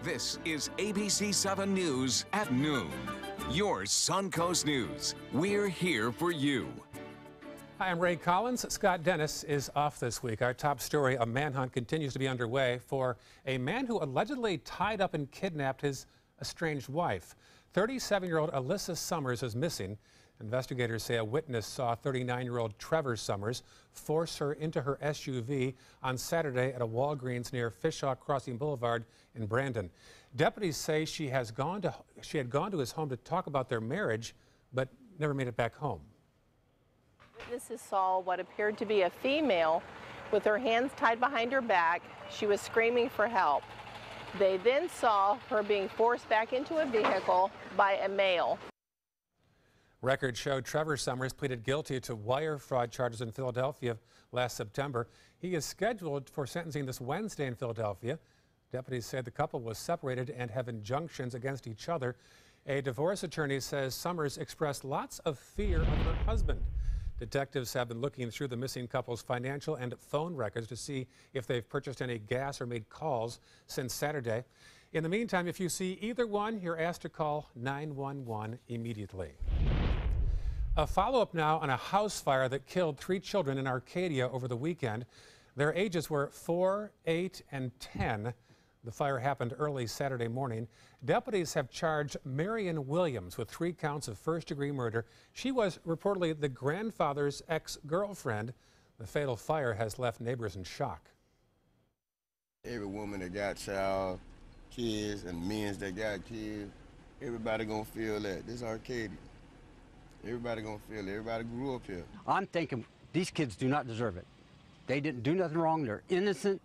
This is ABC 7 News at noon. Your Suncoast News. We're here for you. Hi, I'm Ray Collins. Scott Dennis is off this week. Our top story, a manhunt continues to be underway for a man who allegedly tied up and kidnapped his estranged wife. 37-year-old Alyssa Summers is missing. Investigators say a witness saw 39-year-old Trevor Summers force her into her SUV on Saturday at a Walgreens near Fishhawk Crossing Boulevard in Brandon. Deputies say she had gone to his home to talk about their marriage, but never made it back home. Witnesses saw what appeared to be a female with her hands tied behind her back. She was screaming for help. They then saw her being forced back into a vehicle by a male. Records showed Trevor Summers pleaded guilty to wire fraud charges in Philadelphia last September. He is scheduled for sentencing this Wednesday in Philadelphia. Deputies said the couple was separated and have injunctions against each other. A divorce attorney says Summers expressed lots of fear of her husband. Detectives have been looking through the missing couple's financial and phone records to see if they've purchased any gas or made calls since Saturday. In the meantime, if you see either one, you're asked to call 911 immediately. A follow-up now on a house fire that killed 3 children in Arcadia over the weekend. Their ages were 4, 8, and 10. The fire happened early Saturday morning. Deputies have charged Marion Williams with 3 counts of first-degree murder. She was reportedly the grandfather's ex-girlfriend. The fatal fire has left neighbors in shock. Every woman that got child, kids, and men that got kids, everybody gonna feel that. This Arcadia. Everybody gonna feel it. Everybody grew up here. I'm thinking these kids do not deserve it. They didn't do nothing wrong. They're innocent.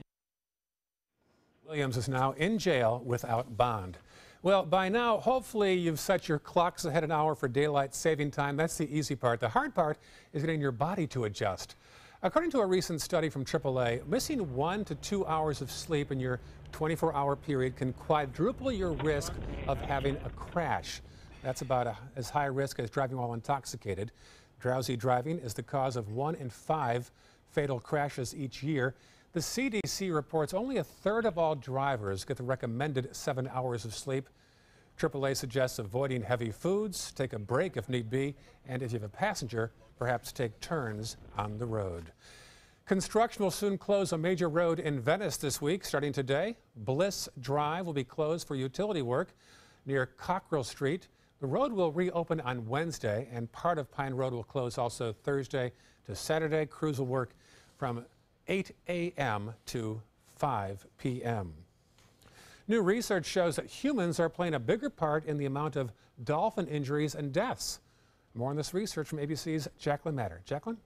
Williams is now in jail without bond. Well, by now, hopefully you've set your clocks ahead an hour for daylight saving time. That's the easy part. The hard part is getting your body to adjust. According to a recent study from AAA, missing 1 to 2 hours of sleep in your 24-hour period can quadruple your risk of having a crash. That's about as high risk as driving while intoxicated. Drowsy driving is the cause of 1 in 5 fatal crashes each year. The CDC reports only a third of all drivers get the recommended 7 hours of sleep. AAA suggests avoiding heavy foods, take a break if need be, and if you have a passenger, perhaps take turns on the road. Construction will soon close a major road in Venice this week. Starting today, Bliss Drive will be closed for utility work near Cockrell Street. The road will reopen on Wednesday, and part of Pine Road will close also Thursday to Saturday. Crews will work from 8 a.m. to 5 p.m. New research shows that humans are playing a bigger part in the amount of dolphin injuries and deaths. More on this research from ABC's Jacqueline Matter. Jacqueline?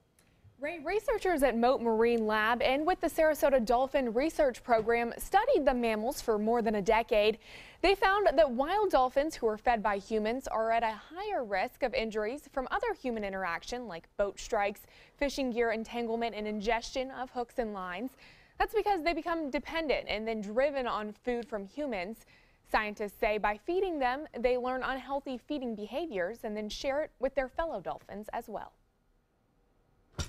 Ray, researchers at Mote Marine Lab and with the Sarasota Dolphin Research Program studied the mammals for more than a decade. They found that wild dolphins who are fed by humans are at a higher risk of injuries from other human interaction like boat strikes, fishing gear entanglement, and ingestion of hooks and lines. That's because they become dependent and then driven on food from humans. Scientists say by feeding them, they learn unhealthy feeding behaviors and then share it with their fellow dolphins as well.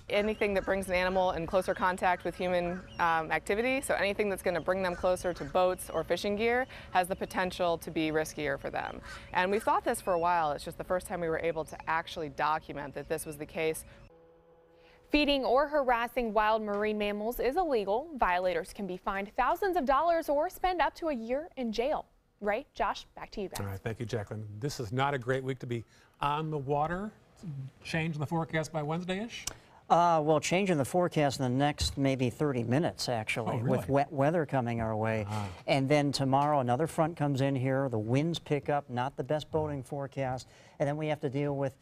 Anything that brings an animal in closer contact with human activity, so anything that's going to bring them closer to boats or fishing gear, has the potential to be riskier for them. And we've thought this for a while. It's just the first time we were able to actually document that this was the case. Feeding or harassing wild marine mammals is illegal. Violators can be fined thousands of dollars or spend up to a year in jail. Ray, Josh, back to you guys. All right, thank you, Jacqueline. This is not a great week to be on the water. Change in the forecast by Wednesday-ish? Well, changing the forecast in the next maybe 30 minutes, actually, really? with wet weather coming our way. And then tomorrow, another front comes in here. The winds pick up, not the best boating forecast. And then we have to deal with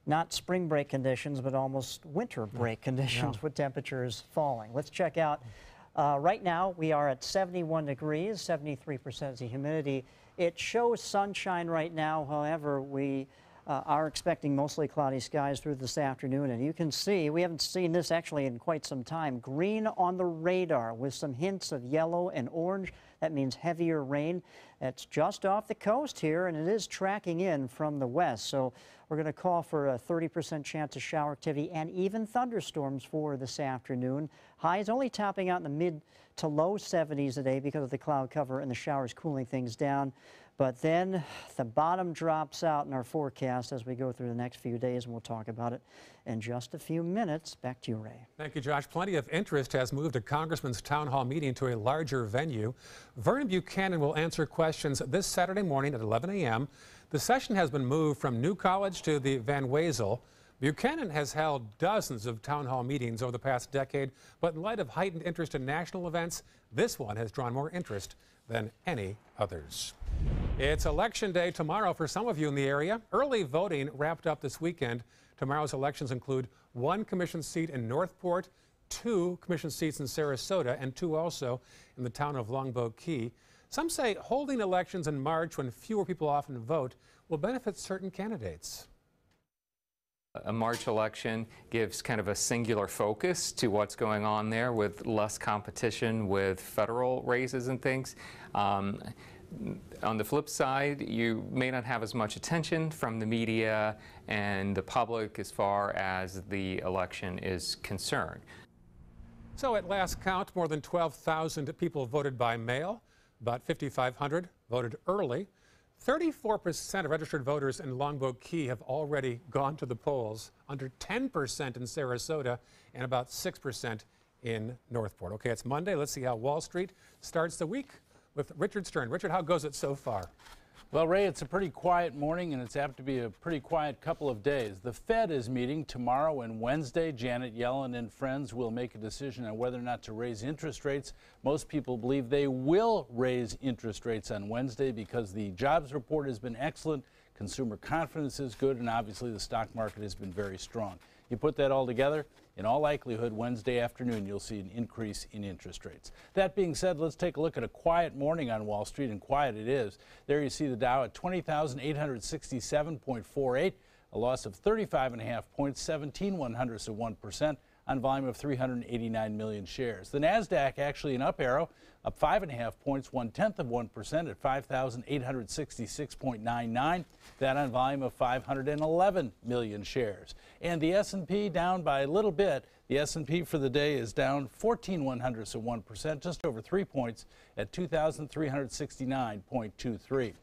not spring break conditions, but almost winter break conditions with temperatures falling. Let's check out. Right now, we are at 71 degrees, 73% is the humidity. It shows sunshine right now. However, we are expecting mostly cloudy skies through this afternoon, and you can see, we haven't seen this actually in quite some time, green on the radar with some hints of yellow and orange. That means heavier rain. That's just off the coast here, and it is tracking in from the west. So we're going to call for a 30% chance of shower activity and even thunderstorms for this afternoon. Highs only topping out in the mid to low 70s today because of the cloud cover and the showers cooling things down. But then the bottom drops out in our forecast as we go through the next few days, and we'll talk about it in just a few minutes. Back to you, Ray. Thank you, Josh. Plenty of interest has moved a congressman's town hall meeting to a larger venue. Vernon Buchanan will answer questions this Saturday morning at 11 a.m. The session has been moved from New College to the Van Wezel. Buchanan has held dozens of town hall meetings over the past decade, but in light of heightened interest in national events, this one has drawn more interest than any others. It's Election Day tomorrow for some of you in the area. Early voting wrapped up this weekend. Tomorrow's elections include 1 commission seat in Northport, 2 commission seats in Sarasota, and 2 also in the town of Longboat Key. Some say holding elections in March when fewer people often vote will benefit certain candidates. A March election gives kind of a singular focus to what's going on there with less competition with federal races and things. On the flip side, you may not have as much attention from the media and the public as far as the election is concerned. So at last count, more than 12,000 people voted by mail. About 5,500 voted early. 34% of registered voters in Longboat Key have already gone to the polls, under 10% in Sarasota, and about 6% in Northport. Okay, it's Monday. Let's see how Wall Street starts the week with Richard Stern. Richard, how goes it so far? Well, Ray, it's a pretty quiet morning, and it's apt to be a pretty quiet couple of days. The Fed is meeting tomorrow and Wednesday. Janet Yellen and friends will make a decision on whether or not to raise interest rates. Most people believe they will raise interest rates on Wednesday because the jobs report has been excellent, consumer confidence is good, and obviously the stock market has been very strong. You put that all together, in all likelihood, Wednesday afternoon, you'll see an increase in interest rates. That being said, let's take a look at a quiet morning on Wall Street, and quiet it is. There you see the Dow at 20,867.48, a loss of 35.5 points, 17/100ths of 1%, on volume of 389 million shares. The NASDAQ actually an up arrow, up 5.5 points, 1/10 of 1% at 5,866.99. That on volume of 511 million shares. And the S&P down by a little bit. The S&P for the day is down 14/100ths of 1%, just over 3 points at 2,369.23.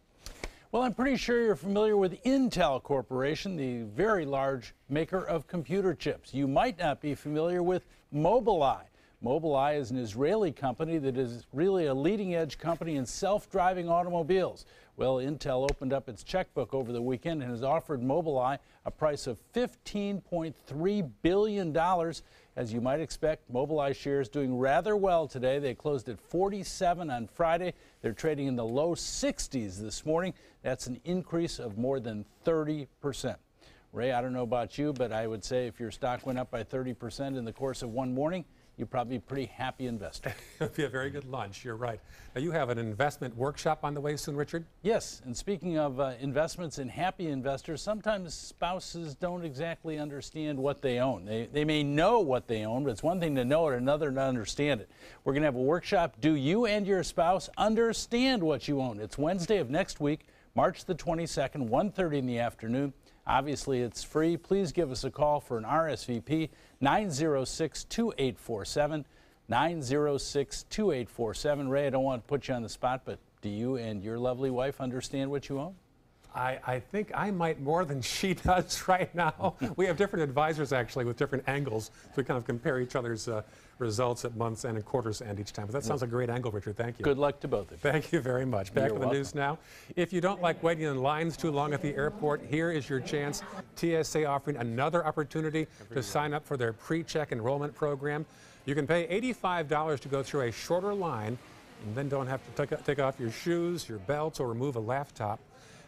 Well, I'm pretty sure you're familiar with Intel Corporation, the very large maker of computer chips. You might not be familiar with Mobileye. Mobileye is an Israeli company that is really a leading-edge company in self-driving automobiles. Well, Intel opened up its checkbook over the weekend and has offered Mobileye a price of $15.3 billion. As you might expect, Mobileye shares doing rather well today. They closed at 47 on Friday. They're trading in the low 60s this morning. That's an increase of more than 30%. Ray, I don't know about you, but I would say if your stock went up by 30% in the course of one morning, you're probably a pretty happy investor. It would be a very good lunch. You're right. Now, you have an investment workshop on the way soon, Richard? Yes, and speaking of investments in happy investors, sometimes spouses don't exactly understand what they own. They may know what they own, but it's one thing to know it, another to understand it. We're going to have a workshop. Do you and your spouse understand what you own? It's Wednesday of next week, March the 22nd, 1:30 in the afternoon. Obviously, it's free. Please give us a call for an RSVP, 906-2847, 906-2847. Ray, I don't want to put you on the spot, but do you and your lovely wife understand what you own? I think I might more than she does right now. We have different advisors, actually, with different angles. So we kind of compare each other's results at month's end and quarter's end each time. But that sounds like a great angle, Richard. Thank you. Good luck to both of you. Thank you very much. Back to the news now. If you don't like waiting in lines too long at the airport, here is your chance. TSA offering another opportunity to sign up for their pre-check enrollment program. You can pay $85 to go through a shorter line and then don't have to take off your shoes, your belts, or remove a laptop.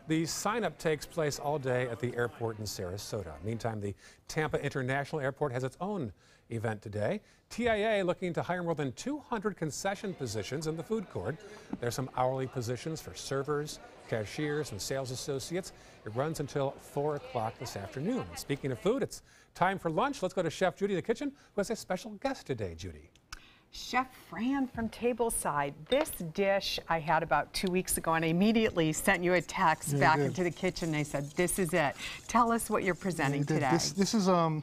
The sign-up takes place all day at the airport in Sarasota. Meantime, the Tampa International Airport has its own event today. TIA looking to hire more than 200 concession positions in the food court. There's some hourly positions for servers, cashiers, and sales associates. It runs until 4 o'clock this afternoon. Speaking of food, it's time for lunch. Let's go to Chef Judy in the kitchen, who has a special guest today, Judy. Chef Fran from Tableside. This dish I had about 2 weeks ago, and I immediately sent you a text back into the kitchen. And I said, this is it. Tell us what you're presenting today. This is a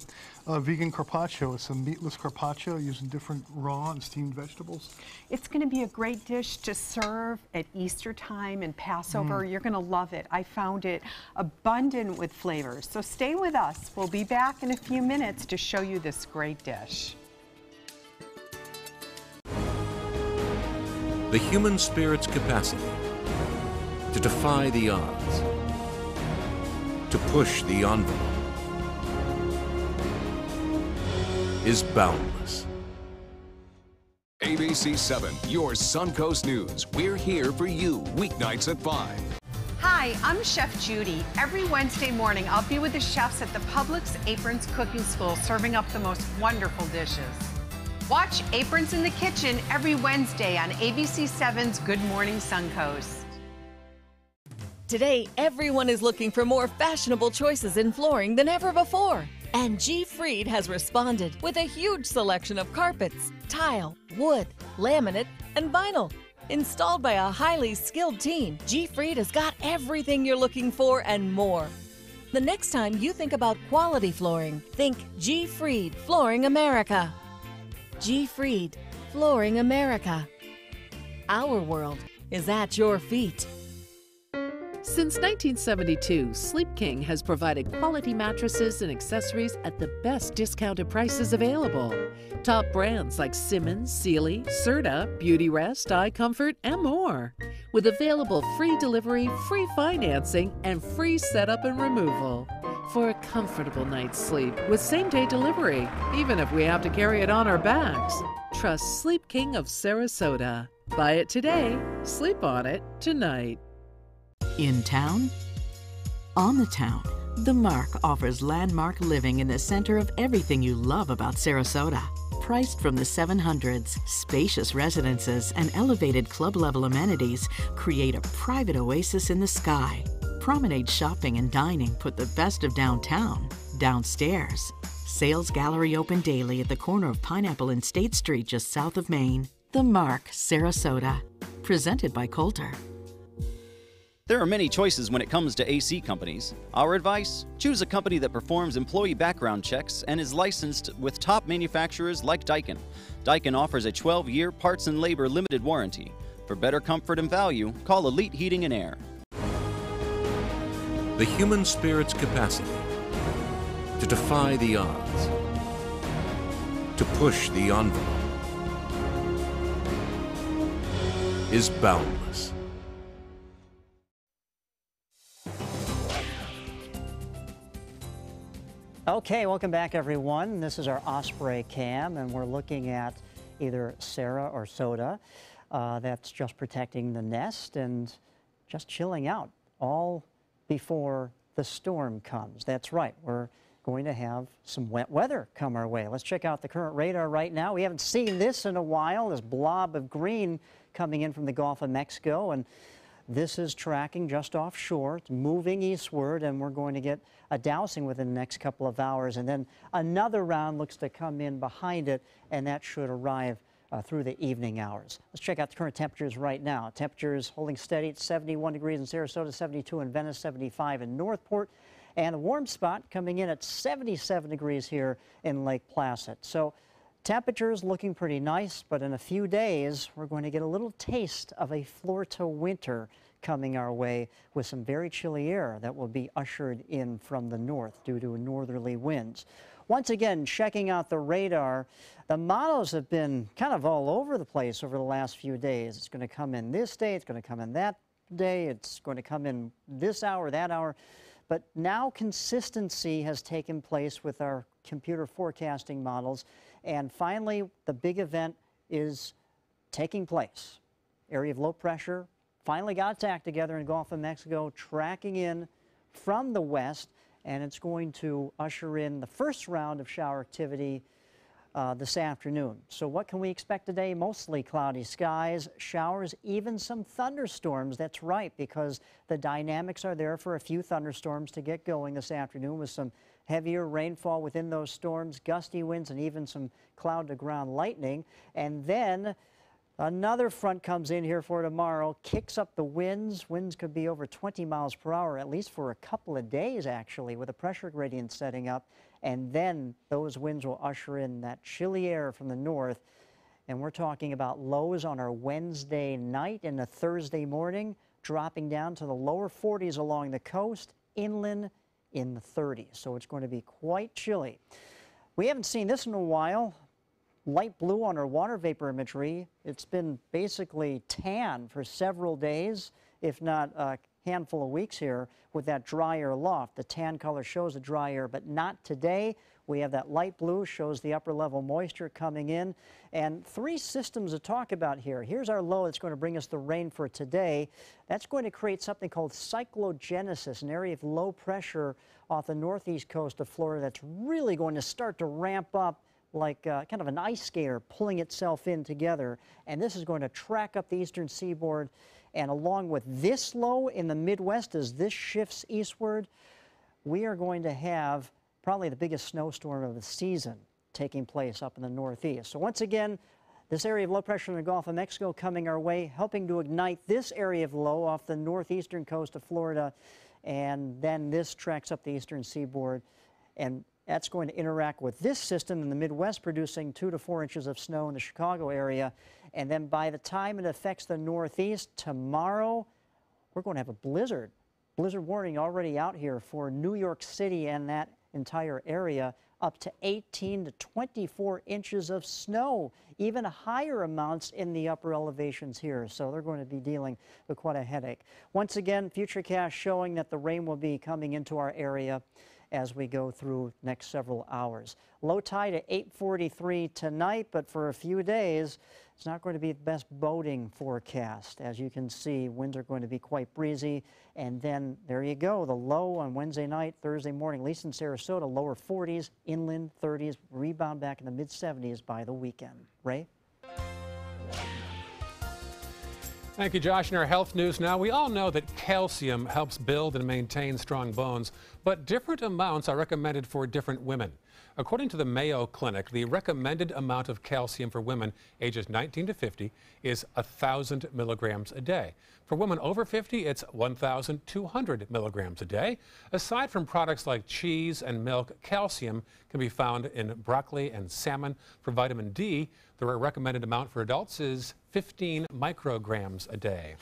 vegan carpaccio. It's a meatless carpaccio using different raw and steamed vegetables. It's going to be a great dish to serve at Easter time and Passover. You're going to love it. I found it abundant with flavors. So stay with us. We'll be back in a few minutes to show you this great dish. The human spirit's capacity to defy the odds, to push the envelope, is boundless. ABC 7, your Suncoast News. We're here for you weeknights at 5. Hi, I'm Chef Judy. Every Wednesday morning, I'll be with the chefs at the Publix Aprons Cooking School serving up the most wonderful dishes. Watch Aprons in the Kitchen every Wednesday on ABC 7's Good Morning Suncoast. Today, everyone is looking for more fashionable choices in flooring than ever before. And G. Fried has responded with a huge selection of carpets, tile, wood, laminate, and vinyl. Installed by a highly skilled team, G. Fried has got everything you're looking for and more. The next time you think about quality flooring, think G. Fried Flooring America. G. Fried Flooring America. Our world is at your feet. Since 1972, Sleep King has provided quality mattresses and accessories at the best discounted prices available. Top brands like Simmons, Sealy, Serta, Beautyrest, iComfort, and more. With available free delivery, free financing, and free setup and removal. For a comfortable night's sleep with same-day delivery, even if we have to carry it on our backs. Trust Sleep King of Sarasota. Buy it today, sleep on it tonight. In town? On the town, The Mark offers landmark living in the center of everything you love about Sarasota. Priced from the 700s, spacious residences and elevated club-level amenities create a private oasis in the sky. Promenade shopping and dining put the best of downtown downstairs. Sales gallery open daily at the corner of Pineapple and State Street just south of Maine. The Mark, Sarasota. Presented by Coulter. There are many choices when it comes to AC companies. Our advice? Choose a company that performs employee background checks and is licensed with top manufacturers like Daikin. Daikin offers a 12-year parts and labor limited warranty. For better comfort and value, call Elite Heating and Air. The human spirit's capacity to defy the odds, to push the envelope, is boundless. Okay, welcome back everyone. This is our Osprey cam and we're looking at either Sarah or Soda. That's just protecting the nest and just chilling out all before the storm comes. That's right, we're going to have some wet weather come our way. Let's check out the current radar right now. We haven't seen this in a while, this blob of green coming in from the Gulf of Mexico, and this is tracking just offshore. It's moving eastward, and we're going to get a dousing within the next couple of hours, and then another round looks to come in behind it, and that should arrive through the evening hours. Let's check out the current temperatures right now. Temperatures holding steady at 71 degrees in Sarasota, 72 in Venice, 75 in Northport, and a warm spot coming in at 77 degrees here in Lake Placid. So temperatures looking pretty nice, but in a few days, we're going to get a little taste of a Florida winter coming our way with some very chilly air that will be ushered in from the north due to northerly winds. Once again, checking out the radar, the models have been kind of all over the place over the last few days. It's going to come in this day, it's going to come in that day, it's going to come in this hour, that hour. But now consistency has taken place with our computer forecasting models. And finally, the big event is taking place. Area of low pressure finally got its act together in the Gulf of Mexico, tracking in from the west, and it's going to usher in the first round of shower activity this afternoon. So what can we expect today? Mostly cloudy skies, showers, even some thunderstorms. That's right, because the dynamics are there for a few thunderstorms to get going this afternoon with some heavier rainfall within those storms, gusty winds, and even some cloud-to-ground lightning. And then another front comes in here for tomorrow, kicks up the winds. Winds could be over 20 miles per hour, at least for a couple of days, actually, with a pressure gradient setting up. And then those winds will usher in that chilly air from the north. And we're talking about lows on our Wednesday night and a Thursday morning, dropping down to the lower 40s along the coast, inland in the 30s. So it's going to be quite chilly. We haven't seen this in a while. Light blue on our water vapor imagery. It's been basically tan for several days, if not a handful of weeks here with that dry air loft. The tan color shows the dry air, but not today. We have that light blue, shows the upper level moisture coming in. And three systems to talk about here. Here's our low that's going to bring us the rain for today. That's going to create something called cyclogenesis, an area of low pressure off the northeast coast of Florida that's really going to start to ramp up like kind of an ice skater pulling itself in together. And this is going to track up the eastern seaboard. And along with this low in the Midwest, as this shifts eastward, we are going to have probably the biggest snowstorm of the season taking place up in the northeast. So once again, this area of low pressure in the Gulf of Mexico coming our way, helping to ignite this area of low off the northeastern coast of Florida. And then this tracks up the eastern seaboard. And that's going to interact with this system in the Midwest, producing 2 to 4 inches of snow in the Chicago area. And then by the time it affects the Northeast tomorrow, we're going to have a blizzard. Blizzard warning already out here for New York City and that entire area, up to 18 to 24 inches of snow, even higher amounts in the upper elevations here. So they're going to be dealing with quite a headache. Once again, Futurecast showing that the rain will be coming into our area as we go through next several hours. Low tide at 8:43 tonight, but for a few days, it's not going to be the best boating forecast. As you can see, winds are going to be quite breezy. And then there you go, the low on Wednesday night, Thursday morning, at least in Sarasota, lower 40s, inland 30s, rebound back in the mid-70s by the weekend. Ray? Thank you, Josh. In our health news now, we all know that calcium helps build and maintain strong bones, but different amounts are recommended for different women. According to the Mayo Clinic, the recommended amount of calcium for women ages 19 to 50 is 1,000 milligrams a day. For women over 50, it's 1,200 milligrams a day. Aside from products like cheese and milk, calcium can be found in broccoli and salmon. For vitamin D, the recommended amount for adults is 15 micrograms a day.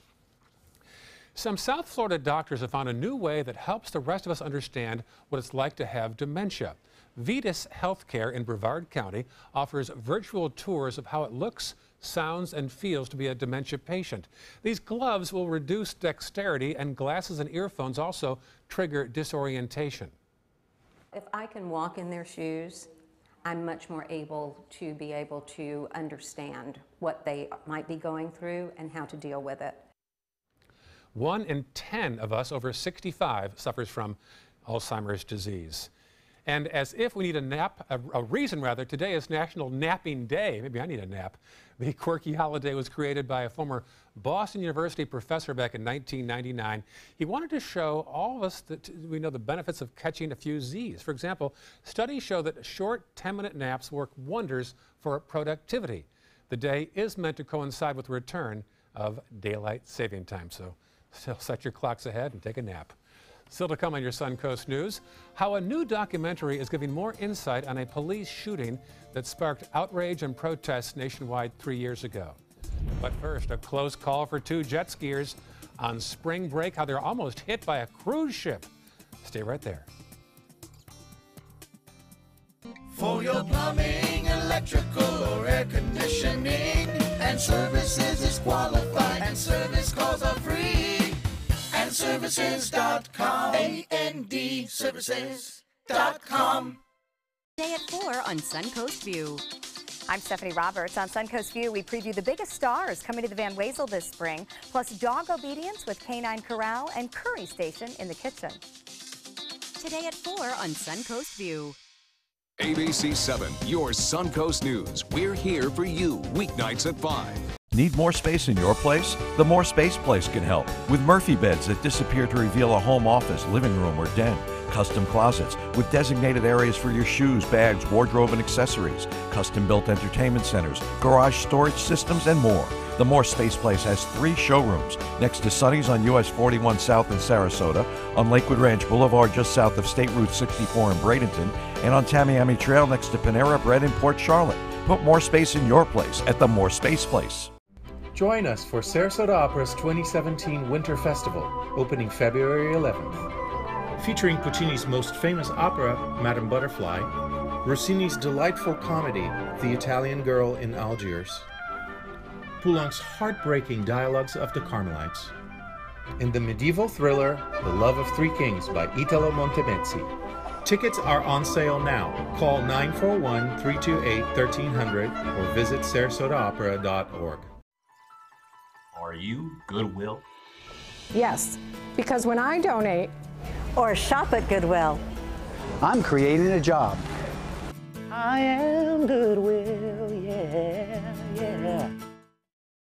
Some South Florida doctors have found a new way that helps the rest of us understand what it's like to have dementia. Vetus Healthcare in Brevard County offers virtual tours of how it looks, sounds, and feels to be a dementia patient. These gloves will reduce dexterity, and glasses and earphones also trigger disorientation. If I can walk in their shoes, I'm much more able to understand what they might be going through and how to deal with it. 1 in 10 of us over 65 suffers from Alzheimer's disease. And as if we need a nap, a reason rather, today is National Napping Day. Maybe I need a nap. The quirky holiday was created by a former Boston University professor back in 1999. He wanted to show all of us that we know the benefits of catching a few Z's. For example, studies show that short 10-minute naps work wonders for productivity. The day is meant to coincide with the return of daylight saving time, so still set your clocks ahead and take a nap. Still to come on your Suncoast News, how a new documentary is giving more insight on a police shooting that sparked outrage and protests nationwide 3 years ago. But first, a close call for 2 jet skiers on spring break, how they're almost hit by a cruise ship. Stay right there. For your plumbing, electrical, or air conditioning, and services is qualified, and service calls are free. AndServices.com. AndServices.com. Today at 4 on Suncoast View. I'm Stephanie Roberts. On Suncoast View, we preview the biggest stars coming to the Van Wezel this spring, plus dog obedience with Canine Corral and Curry Station in the kitchen. Today at 4 on Suncoast View. ABC 7, your Suncoast News. We're here for you weeknights at 5. Need more space in your place? The More Space Place can help with Murphy beds that disappear to reveal a home office, living room, or den. Custom closets with designated areas for your shoes, bags, wardrobe, and accessories. Custom-built entertainment centers, garage storage systems, and more. The More Space Place has 3 showrooms next to Sonny's on US 41 South in Sarasota, on Lakewood Ranch Boulevard just south of State Route 64 in Bradenton, and on Tamiami Trail next to Panera Bread in Port Charlotte. Put more space in your place at the More Space Place. Join us for Sarasota Opera's 2017 Winter Festival, opening February 11th. Featuring Puccini's most famous opera, Madame Butterfly, Rossini's delightful comedy, The Italian Girl in Algiers, Poulenc's heartbreaking Dialogues of the Carmelites, and the medieval thriller, The Love of Three Kings by Italo Montemezzi. Tickets are on sale now. Call 941-328-1300 or visit sarasotaopera.org. Are you Goodwill? Yes, because when I donate or shop at Goodwill, I'm creating a job. I am Goodwill, yeah.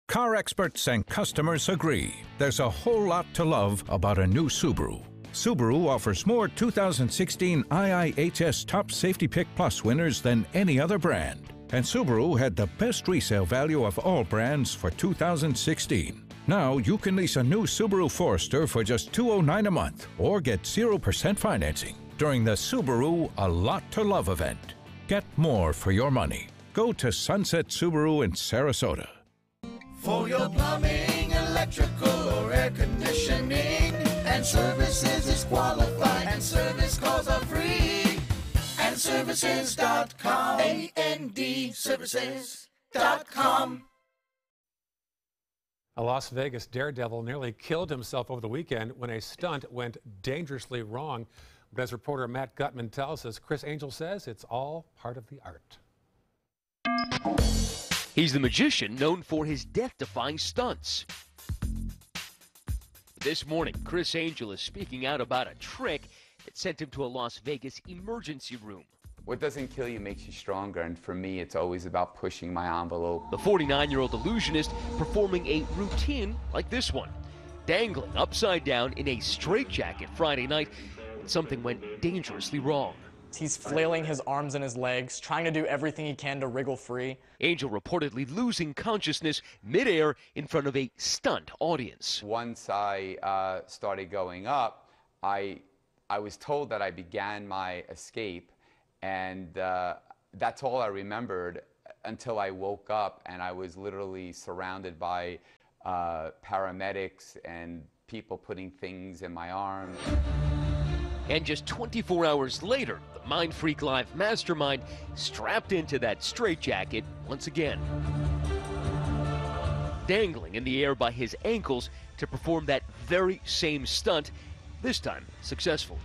Car experts and customers agree there's a whole lot to love about a new Subaru. Subaru offers more 2016 IIHS Top Safety Pick Plus winners than any other brand. And Subaru had the best resale value of all brands for 2016. Now you can lease a new Subaru Forester for just $209 a month or get 0% financing during the Subaru A Lot to Love event. Get more for your money. Go to Sunset Subaru in Sarasota. For your plumbing, electrical, or air conditioning, and services is qualified, and service calls are free. And services.com, ANDservices.com. A Las Vegas daredevil nearly killed himself over the weekend when a stunt went dangerously wrong. But as reporter Matt Gutman tells us, Chris Angel says it's all part of the art. He's the magician known for his death-defying stunts. This morning, Chris Angel is speaking out about a trick that sent him to a Las Vegas emergency room. What doesn't kill you makes you stronger, and for me, it's always about pushing my envelope. The 49-year-old illusionist performing a routine like this one, dangling upside down in a straitjacket Friday night, and something went dangerously wrong. He's flailing his arms and his legs, trying to do everything he can to wriggle free. Angel reportedly losing consciousness midair in front of a stunned audience. Once I started going up, I was told that I began my escape, and that's all I remembered until I woke up, and I was literally surrounded by paramedics and people putting things in my arms. And just 24 hours later, the Mind Freak Live mastermind strapped into that straitjacket once again, dangling in the air by his ankles to perform that very same stunt, this time successful.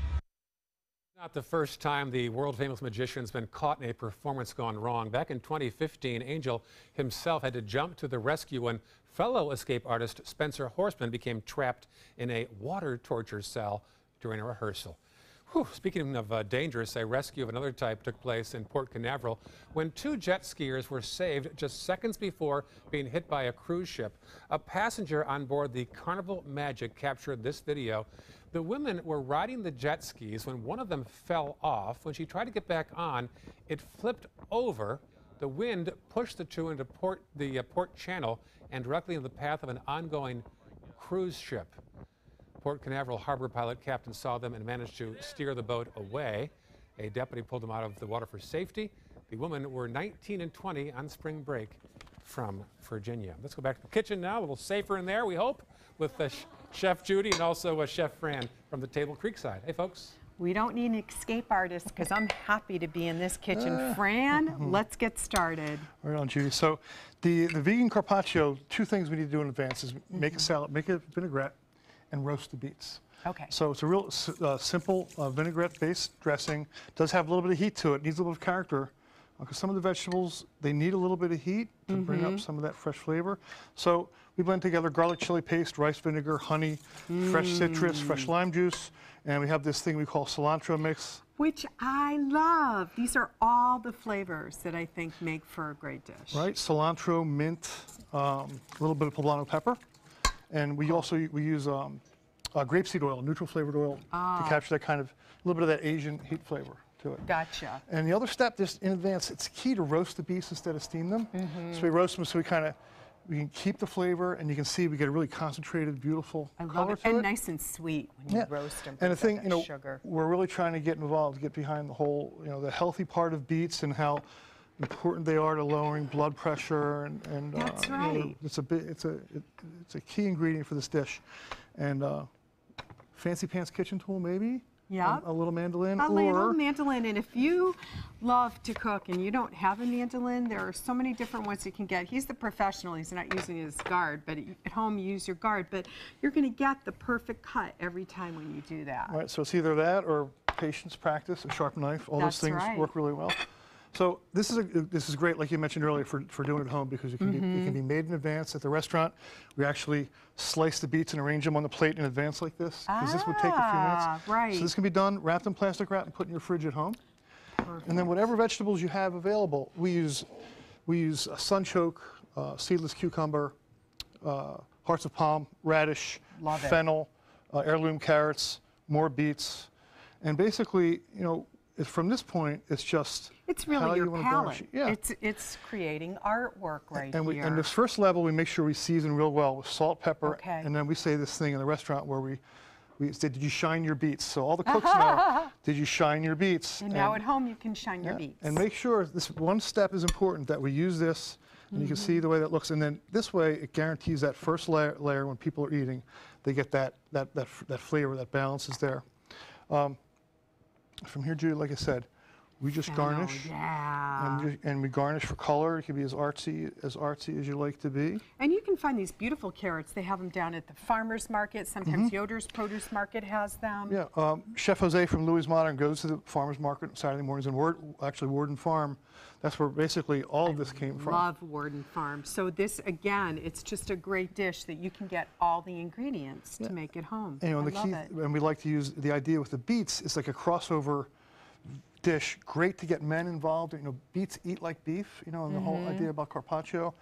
Not the first time the world-famous magician's been caught in a performance gone wrong. Back in 2015, Angel himself had to jump to the rescue when fellow escape artist Spencer Horseman became trapped in a water torture cell during a rehearsal. Whew. Speaking of dangerous, a rescue of another type took place in Port Canaveral when 2 jet skiers were saved just seconds before being hit by a cruise ship. A passenger on board the Carnival Magic captured this video. The women were riding the jet skis when one of them fell off. When she tried to get back on, it flipped over. The wind pushed the two into the port channel and directly in the path of an ongoing cruise ship. Port Canaveral harbor pilot captain saw them and managed to steer the boat away. A deputy pulled them out of the water for safety. The women were 19 and 20 on spring break from Virginia. Let's go back to the kitchen now, a little safer in there, we hope, with Chef Judy and also Chef Fran from the Table Creekside. Hey, folks. We don't need an escape artist because I'm happy to be in this kitchen. Fran, let's get started. Right on, Judy. So the vegan carpaccio, 2 things we need to do in advance is make a salad, make a vinaigrette, and roast the beets. Okay. So it's a real simple vinaigrette-based dressing. Does have a little bit of heat to it. Needs a little bit of character because some of the vegetables, they need a little bit of heat to bring up some of that fresh flavor. So we blend together garlic chili paste, rice vinegar, honey, fresh citrus, fresh lime juice, and we have this thing we call cilantro mix. Which I love. These are all the flavors that I think make for a great dish. Right, cilantro, mint, a little bit of poblano pepper, and we use grapeseed oil, neutral flavored oil, to capture that kind of, a little bit of that Asian heat flavor to it. Gotcha. And the other step, just in advance, it's key to roast the beets instead of steam them. So we roast them so we can keep the flavor, and you can see we get a really concentrated, beautiful color to it. And nice and sweet when you roast them. And the thing, sugar. we're really trying to get involved, get behind the whole, the healthy part of beets and how important they are to lowering blood pressure, and that's right. It's a key ingredient for this dish, and fancy pants kitchen tool maybe. Yeah. A little mandolin. A little mandolin. And if you love to cook and you don't have a mandolin, there are so many different ones you can get. He's the professional. He's not using his guard, but at home you use your guard. But you're going to get the perfect cut every time when you do that. Right. So it's either that or patience, practice, a sharp knife. All those things work really well. So this is great, like you mentioned earlier, for doing it at home, because it can be made in advance. At the restaurant, we actually slice the beets and arrange them on the plate in advance like this, because this would take a few minutes. Right. So this can be done, wrapped in plastic wrap, and put in your fridge at home. Perfect. And then whatever vegetables you have available, we use sunchoke, seedless cucumber, hearts of palm, radish, fennel, heirloom carrots, more beets, and basically, from this point, it's just it's really your palate. Yeah. It's creating artwork right here. And this first level, we make sure we season real well with salt, pepper, and then we say this thing in the restaurant where we say, "Did you shine your beets?" So all the cooks know, "Did you shine your beets?" And now at home, you can shine your beets. And make sure this one step is important, that we use this, and you can see the way that looks. And then this way, it guarantees that first layer when people are eating, they get that flavor, that balance is there. From here, Judy, like I said, we just garnish, and we garnish for color. It can be as artsy as you like to be. And you can find these beautiful carrots. They have them down at the farmer's market. Sometimes Yoder's Produce Market has them. Yeah, Chef Jose from Louis Modern goes to the farmer's market Saturday mornings, and Worden Farm, that's where basically all of this came from. Love Worden Farm. So this, again, it's just a great dish that you can get all the ingredients to make at home. And, and we like to use the idea with the beets. It's like a crossover dish, great to get men involved. Beets eat like beef, and the whole idea about carpaccio.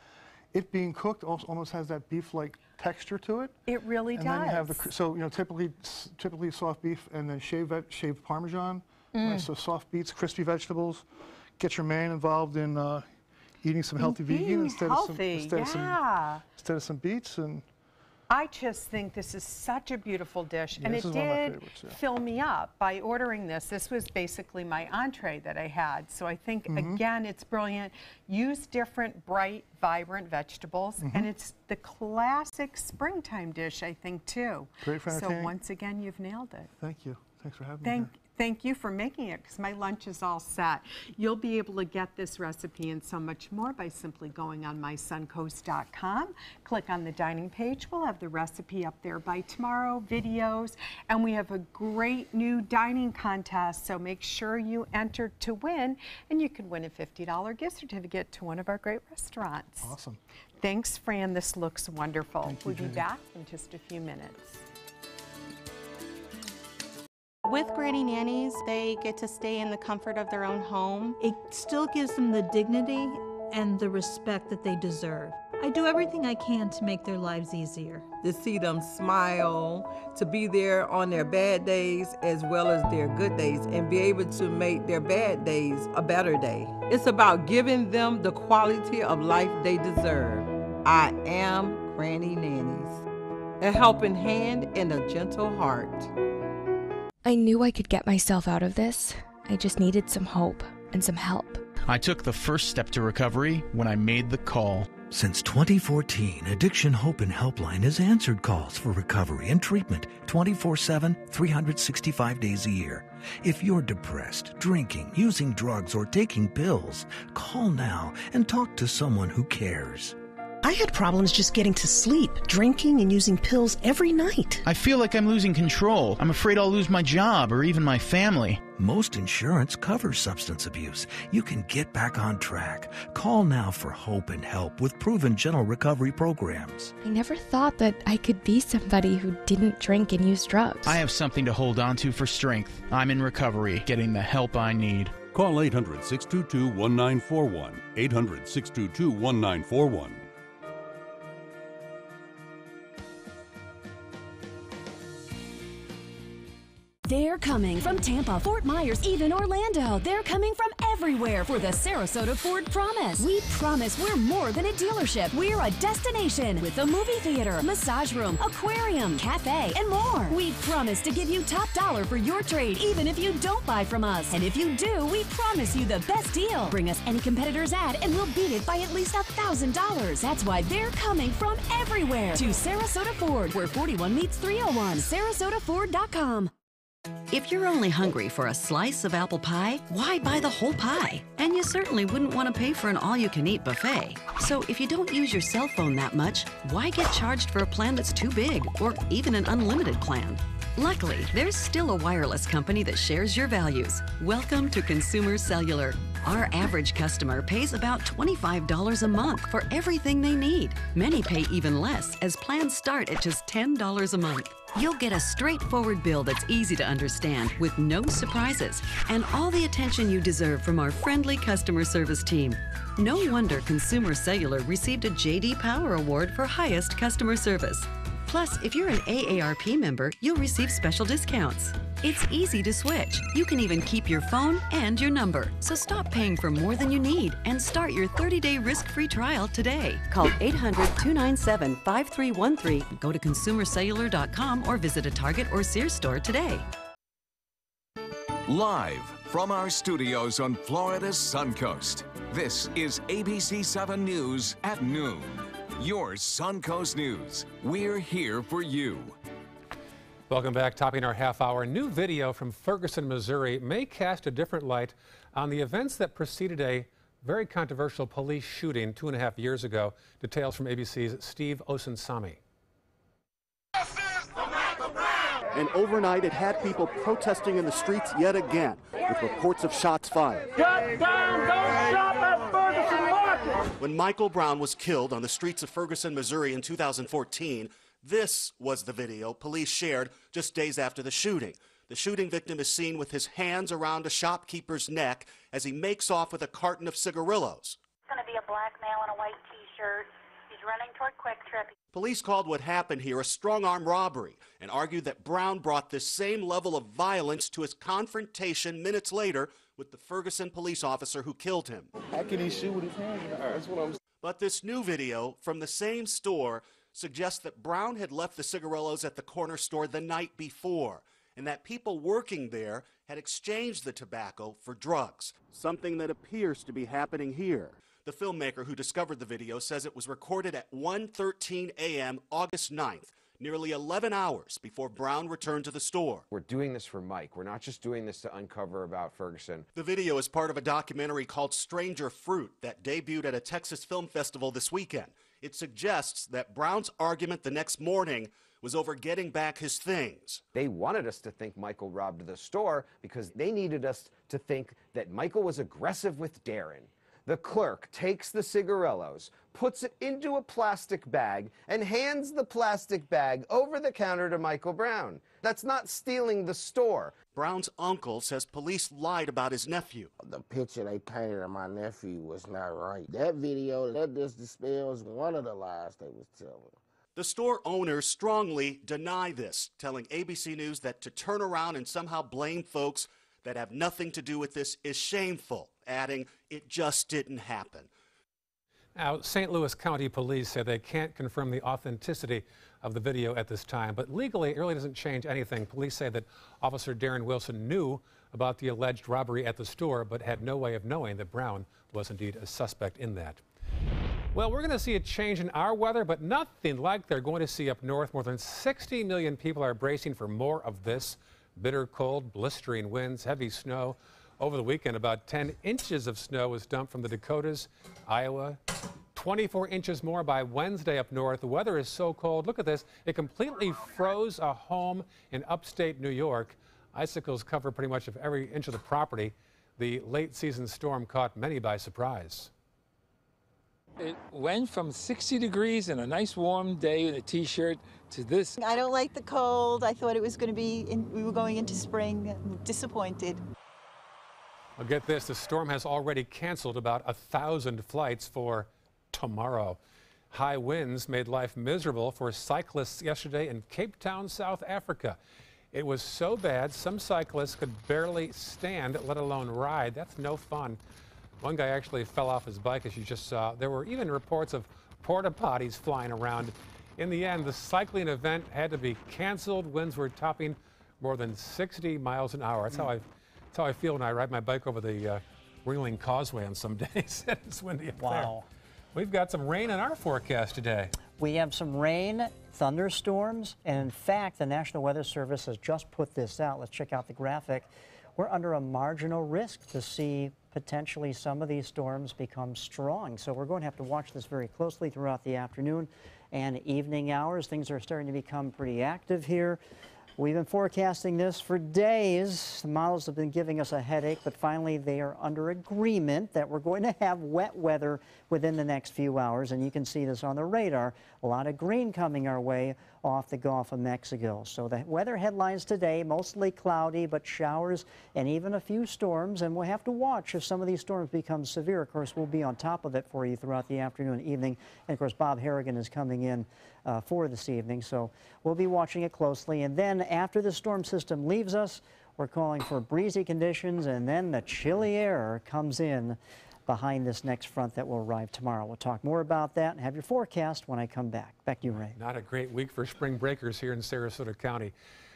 It being cooked almost has that beef-like texture to it. It really does. And then you have typically soft beef, and then shaved Parmesan. Right, so soft beets, crispy vegetables. Get your man involved in eating some healthy vegan instead of some beets. And I just think this is such a beautiful dish, and it did fill me up by ordering this. This was basically my entree that I had. So I think, again, it's brilliant. Use different, bright, vibrant vegetables, and it's the classic springtime dish, I think, too. Great for entertaining. So once again, you've nailed it. Thank you. Thanks for having me here. Thank you for making it, because my lunch is all set. You'll be able to get this recipe and so much more by simply going on mysuncoast.com. Click on the dining page. We'll have the recipe up there by tomorrow, videos, and we have a great new dining contest, so make sure you enter to win, and you can win a $50 gift certificate to one of our great restaurants. Awesome. Thanks, Fran. This looks wonderful. We'll be back in just a few minutes. With Granny Nannies, they get to stay in the comfort of their own home. It still gives them the dignity and the respect that they deserve. I do everything I can to make their lives easier. To see them smile, to be there on their bad days as well as their good days, and be able to make their bad days a better day. It's about giving them the quality of life they deserve. I am Granny Nannies, a helping hand and a gentle heart. I knew I could get myself out of this. I just needed some hope and some help. I took the first step to recovery when I made the call. Since 2014, Addiction Hope and Helpline has answered calls for recovery and treatment 24/7, 365 days a year. If you're depressed, drinking, using drugs, or taking pills, call now and talk to someone who cares. I had problems just getting to sleep, drinking and using pills every night. I feel like I'm losing control. I'm afraid I'll lose my job or even my family. Most insurance covers substance abuse. You can get back on track. Call now for hope and help with proven gentle recovery programs. I never thought that I could be somebody who didn't drink and use drugs. I have something to hold on to for strength. I'm in recovery, getting the help I need. Call 800-622-1941. 800-622-1941. They're coming from Tampa, Fort Myers, even Orlando. They're coming from everywhere for the Sarasota Ford Promise. We promise we're more than a dealership. We're a destination with a movie theater, massage room, aquarium, cafe, and more. We promise to give you top dollar for your trade, even if you don't buy from us. And if you do, we promise you the best deal. Bring us any competitor's ad and we'll beat it by at least $1,000. That's why they're coming from everywhere to Sarasota Ford, where 41 meets 301. SarasotaFord.com. If you're only hungry for a slice of apple pie, why buy the whole pie? And you certainly wouldn't want to pay for an all-you-can-eat buffet. So if you don't use your cell phone that much, why get charged for a plan that's too big, or even an unlimited plan? Luckily, there's still a wireless company that shares your values. Welcome to Consumer Cellular. Our average customer pays about $25 a month for everything they need. Many pay even less, as plans start at just $10 a month. You'll get a straightforward bill that's easy to understand with no surprises and all the attention you deserve from our friendly customer service team. No wonder Consumer Cellular received a J.D. Power Award for highest customer service. Plus, if you're an AARP member, you'll receive special discounts. It's easy to switch. You can even keep your phone and your number. So stop paying for more than you need and start your 30-day risk-free trial today. Call 800-297-5313. Go to consumercellular.com or visit a Target or Sears store today. Live from our studios on Florida's Suncoast, this is ABC 7 News at noon. Your Suncoast News. We're here for you. Welcome back. Topping our half hour, new video from Ferguson, Missouri may cast a different light on the events that preceded a very controversial police shooting 2.5 years ago. Details from ABC's Steve Osunsami. And overnight, it had people protesting in the streets yet again, with reports of shots fired. Shut down! Don't stop at Ferguson Market! When Michael Brown was killed on the streets of Ferguson, Missouri in 2014, this was the video police shared just days after the shooting. The shooting victim is seen with his hands around a shopkeeper's neck as he makes off with a carton of cigarillos. It's going to be a black male in a white T-shirt. He's running toward Quick Trip. Police called what happened here a strong-arm robbery and argued that Brown brought this same level of violence to his confrontation minutes later with the Ferguson police officer who killed him. How can he shoot with his hands in the air? That's what I'm saying. But this new video from the same store suggests that Brown had left the cigarillos at the corner store the night before, and that people working there had exchanged the tobacco for drugs, something that appears to be happening here. The filmmaker who discovered the video says it was recorded at 1:13 a.m. August 9th, nearly 11 hours before Brown returned to the store. We're doing this for Mike. We're not just doing this to uncover about Ferguson. The video is part of a documentary called Stranger Fruit that debuted at a Texas film festival this weekend. It suggests that Brown's argument the next morning was over getting back his things. They wanted us to think Michael robbed the store because they needed us to think that Michael was aggressive with Darren. The clerk takes the cigarillos, puts it into a plastic bag, and hands the plastic bag over the counter to Michael Brown. That's not stealing the store. Brown's uncle says police lied about his nephew. The picture they painted of my nephew was not right. That video, that just dispels one of the lies they was telling. The store owners strongly deny this, telling ABC News that to turn around and somehow blame folks that have nothing to do with this is shameful, adding, it just didn't happen. Now, St. Louis County Police say they can't confirm the authenticity of the video at this time, but legally, it really doesn't change anything. Police say that Officer Darren Wilson knew about the alleged robbery at the store, but had no way of knowing that Brown was indeed a suspect in that. Well, we're going to see a change in our weather, but nothing like they're going to see up north. More than 60 million people are bracing for more of this. Bitter cold, blistering winds, heavy snow. Over the weekend, about 10 inches of snow was dumped from the Dakotas, Iowa, 24 inches more by Wednesday up north. The weather is so cold. Look at this. It completely froze a home in upstate New York. Icicles cover pretty much of every inch of the property. The late season storm caught many by surprise. It went from 60 degrees and a nice warm day in a t-shirt to this. I don't like the cold. I thought it was going to be, we were going into spring. I'm disappointed. Well, get this, the storm has already canceled about 1,000 flights for tomorrow. High winds made life miserable for cyclists yesterday in Cape Town, South Africa. It was so bad, some cyclists could barely stand, let alone ride. That's no fun. One guy actually fell off his bike, as you just saw. There were even reports of porta potties flying around. In the end, the cycling event had to be canceled. Winds were topping more than 60 miles an hour. That's how I feel when I ride my bike over the Ringling Causeway on some days. It's windy up there. We've got some rain in our forecast today. We have some rain, thunderstorms, and in fact, the National Weather Service has just put this out. Let's check out the graphic. We're under a marginal risk to see potentially some of these storms become strong. So we're going to have to watch this very closely throughout the afternoon and evening hours. Things are starting to become pretty active here. We've been forecasting this for days. The models have been giving us a headache, but finally they are under agreement that we're going to have wet weather within the next few hours. And you can see this on the radar. A lot of green coming our way off the Gulf of Mexico. So the weather headlines today, mostly cloudy, but showers and even a few storms. And we'll have to watch if some of these storms become severe. Of course, we'll be on top of it for you throughout the afternoon and evening. And of course, Bob Harrigan is coming in for this evening. So we'll be watching it closely. And then after the storm system leaves us, we're calling for breezy conditions, and then the chilly air comes in behind this next front that will arrive tomorrow. We'll talk more about that and have your forecast when I come back. Back to you, Ray. Not a great week for spring breakers here in Sarasota County.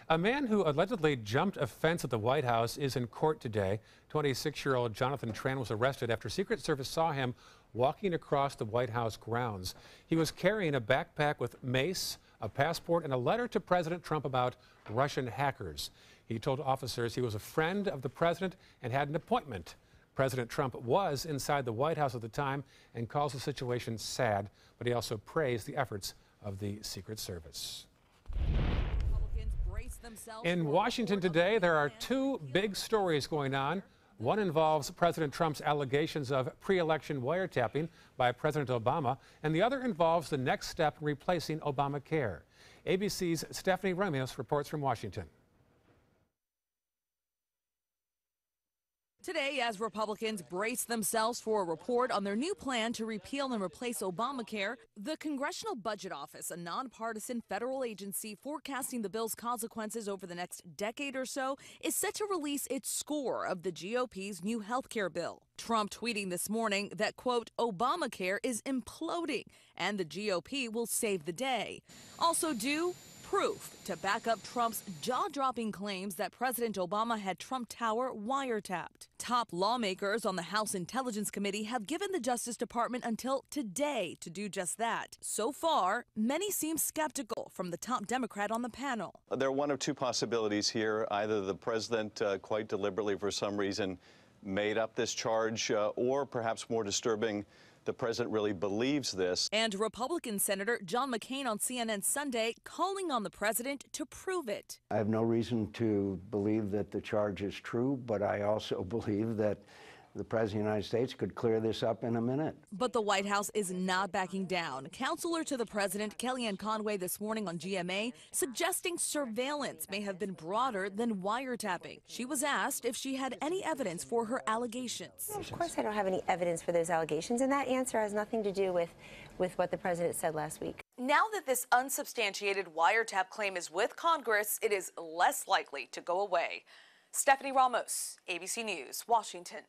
A man who allegedly jumped a fence at the White House is in court today. 26-year-old Jonathan Tran was arrested after Secret Service saw him walking across the White House grounds. He was carrying a backpack with mace, a passport, and a letter to President Trump about Russian hackers. He told officers he was a friend of the president and had an appointment. President Trump was inside the White House at the time and calls the situation sad, but he also praised the efforts of the Secret Service. In Washington today, there are two big stories going on. One involves President Trump's allegations of pre-election wiretapping by President Obama, and the other involves the next step in replacing Obamacare. ABC's Stephanie Ramios reports from Washington. Today, as Republicans brace themselves for a report on their new plan to repeal and replace Obamacare, the Congressional Budget Office, a nonpartisan federal agency forecasting the bill's consequences over the next decade or so, is set to release its score of the GOP's new health care bill. Trump tweeting this morning that, quote, Obamacare is imploding and the GOP will save the day. Also due proof to back up Trump's jaw-dropping claims that President Obama had Trump Tower wiretapped. Top lawmakers on the House Intelligence Committee have given the Justice Department until today to do just that. So far, many seem skeptical, from the top Democrat on the panel. There are one of two possibilities here. Either the president quite deliberately, for some reason, made up this charge, or perhaps more disturbing, the president really believes this. And Republican Senator John McCain on CNN Sunday calling on the president to prove it. I have no reason to believe that the charge is true, but I also believe that the President of the United States could clear this up in a minute. But the White House is not backing down. Counselor to the president, Kellyanne Conway, this morning on GMA, suggesting surveillance may have been broader than wiretapping. She was asked if she had any evidence for her allegations. Of course I don't have any evidence for those allegations, and that answer has nothing to do with what the president said last week. Now that this unsubstantiated wiretap claim is with Congress, it is less likely to go away. Stephanie Ramos, ABC News, Washington.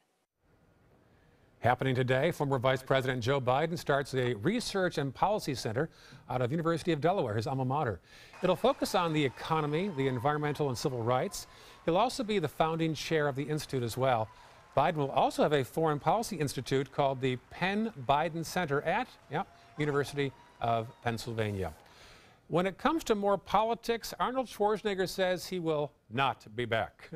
Happening today, former Vice President Joe Biden starts a research and policy center out of University of Delaware, his alma mater. It'll focus on the economy, the environmental and civil rights. He'll also be the founding chair of the institute as well. Biden will also have a foreign policy institute called the Penn Biden Center at University of Pennsylvania. When it comes to more politics, Arnold Schwarzenegger says he will not be back.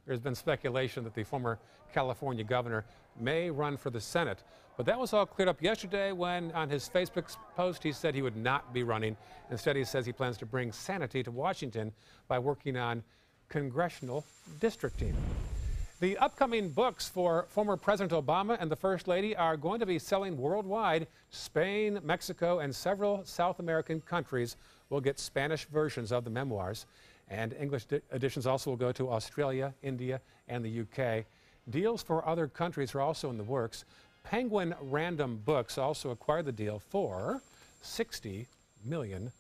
There's been speculation that the former California governor may run for the Senate. But that was all cleared up yesterday when, on his Facebook post, he said he would not be running. Instead, he says he plans to bring sanity to Washington by working on congressional districting. The upcoming books for former President Obama and the First Lady are going to be selling worldwide. Spain, Mexico, and several South American countries will get Spanish versions of the memoirs. And English editions also will go to Australia, India, and the UK. Deals for other countries are also in the works. Penguin Random Books also acquired the deal for $60 million.